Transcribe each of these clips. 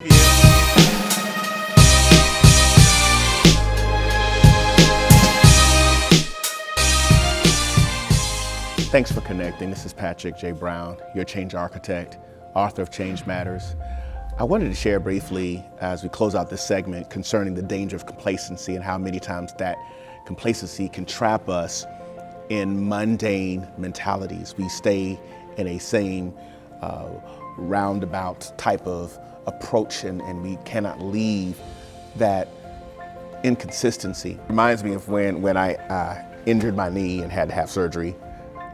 Thanks for connecting. This is Patrick J. Brown, your change architect, author of Change Matters. I wanted to share briefly as we close out this segment concerning the danger of complacency and how many times that complacency can trap us in mundane mentalities. We stay in a same roundabout type of approach and we cannot leave that inconsistency. Reminds me of when I injured my knee and had to have surgery.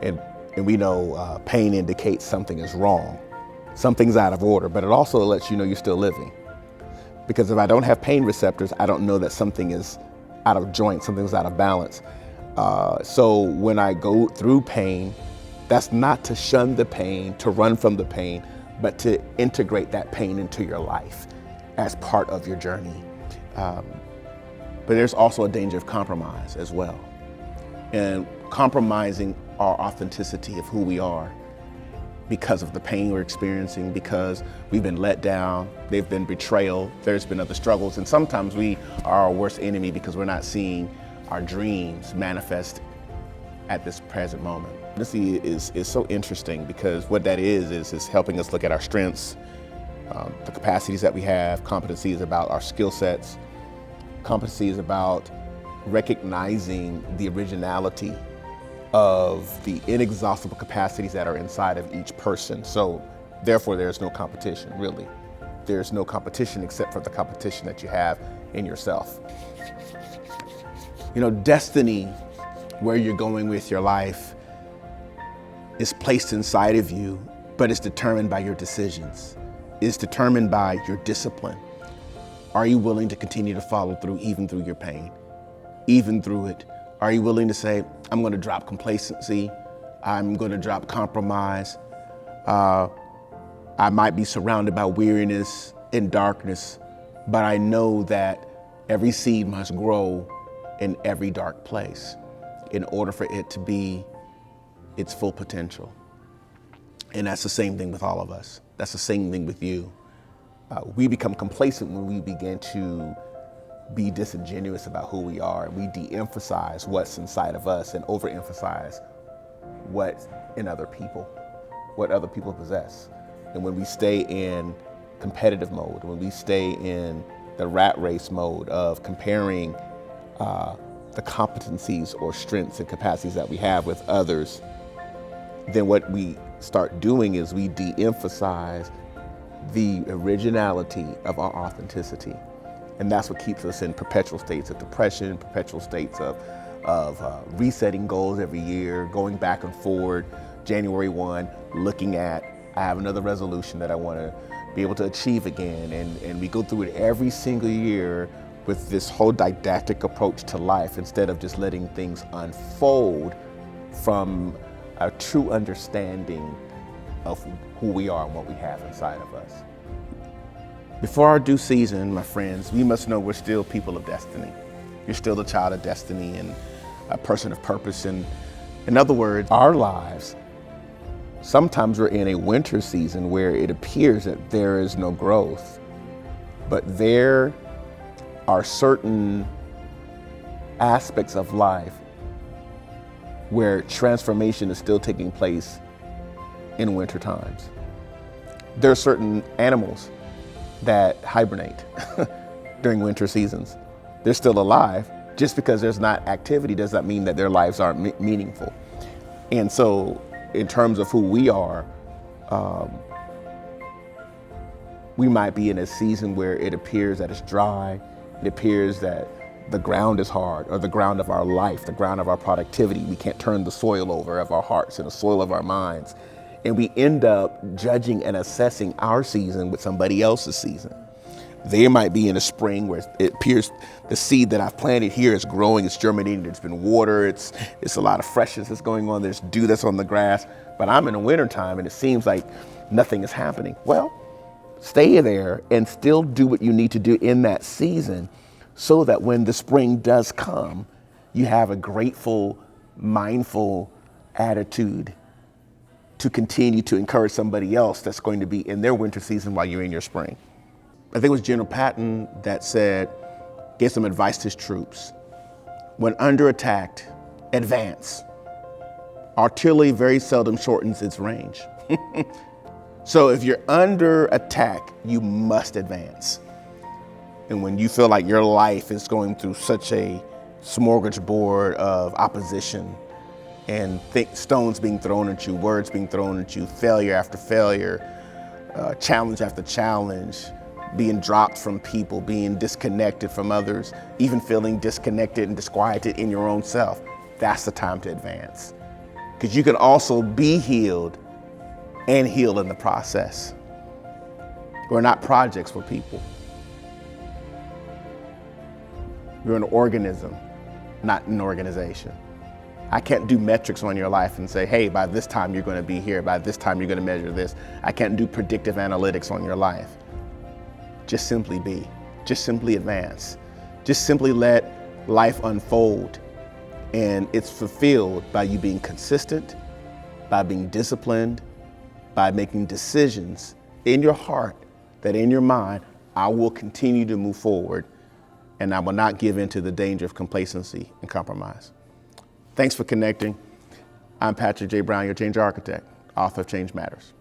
And we know pain indicates something is wrong. Something's out of order, but it also lets you know you're still living. Because if I don't have pain receptors, I don't know that something is out of joint, something's out of balance. So when I go through pain, that's not to shun the pain, to run from the pain, but to integrate that pain into your life as part of your journey. But there's also a danger of compromise as well. And compromising our authenticity of who we are because of the pain we're experiencing, because we've been let down, there've been betrayal, there's been other struggles, and sometimes we are our worst enemy because we're not seeing our dreams manifest at this present moment. This is so interesting because what that is helping us look at our strengths, the capacities that we have. Competency is about our skill sets. Competency is about recognizing the originality of the inexhaustible capacities that are inside of each person. So therefore there's no competition, really. There's no competition except for the competition that you have in yourself. You know, destiny, where you're going with your life, is placed inside of you, but it's determined by your decisions. It's determined by your discipline. Are you willing to continue to follow through even through your pain? Even through it? Are you willing to say, I'm going to drop complacency, I'm going to drop compromise, I might be surrounded by weariness and darkness, but I know that every seed must grow in every dark place in order for it to be its full potential. And that's the same thing with all of us. That's the same thing with you. We become complacent when we begin to be disingenuous about who we are. We de-emphasize what's inside of us and overemphasize what's in other people, what other people possess. And when we stay in competitive mode, when we stay in the rat race mode of comparing the competencies or strengths and capacities that we have with others, then what we start doing is we de-emphasize the originality of our authenticity. And that's what keeps us in perpetual states of depression, perpetual states of resetting goals every year, going back and forward, January 1, looking at, I have another resolution that I want to be able to achieve again. And we go through it every single year with this whole didactic approach to life instead of just letting things unfold from a true understanding of who we are and what we have inside of us. Before our due season, my friends, we must know we're still people of destiny. You're still a child of destiny and a person of purpose. And in other words, our lives, sometimes we're in a winter season where it appears that there is no growth, but there are certain aspects of life where transformation is still taking place in winter times. There are certain animals that hibernate during winter seasons. They're still alive. Just because there's not activity does not mean that their lives aren't meaningful. And so in terms of who we are, we might be in a season where it appears that it's dry, it appears that the ground is hard, or the ground of our life, the ground of our productivity. We can't turn the soil over of our hearts and the soil of our minds. And we end up judging and assessing our season with somebody else's season. They might be in a spring where it appears the seed that I've planted here is growing, it's germinating, it's been watered, it's a lot of freshness that's going on, there's dew that's on the grass, but I'm in the winter time and it seems like nothing is happening. Well, stay there and still do what you need to do in that season so that when the spring does come, you have a grateful, mindful attitude to continue to encourage somebody else that's going to be in their winter season while you're in your spring. I think it was General Patton that gave some advice to his troops. When under attack, advance. Artillery very seldom shortens its range. So if you're under attack, you must advance. And when you feel like your life is going through such a smorgasbord of opposition and stones being thrown at you, words being thrown at you, failure after failure, challenge after challenge, being dropped from people, being disconnected from others, even feeling disconnected and disquieted in your own self, that's the time to advance. Because you can also be healed and heal in the process. We're not projects for people. You're an organism, not an organization. I can't do metrics on your life and say, hey, by this time you're going to be here, by this time you're going to measure this. I can't do predictive analytics on your life. Just simply be, just simply advance. Just simply let life unfold, and it's fulfilled by you being consistent, by being disciplined, by making decisions in your heart that in your mind, I will continue to move forward and I will not give in to the danger of complacency and compromise. Thanks for connecting. I'm Patrick J. Brown, your change architect, author of Change Matters.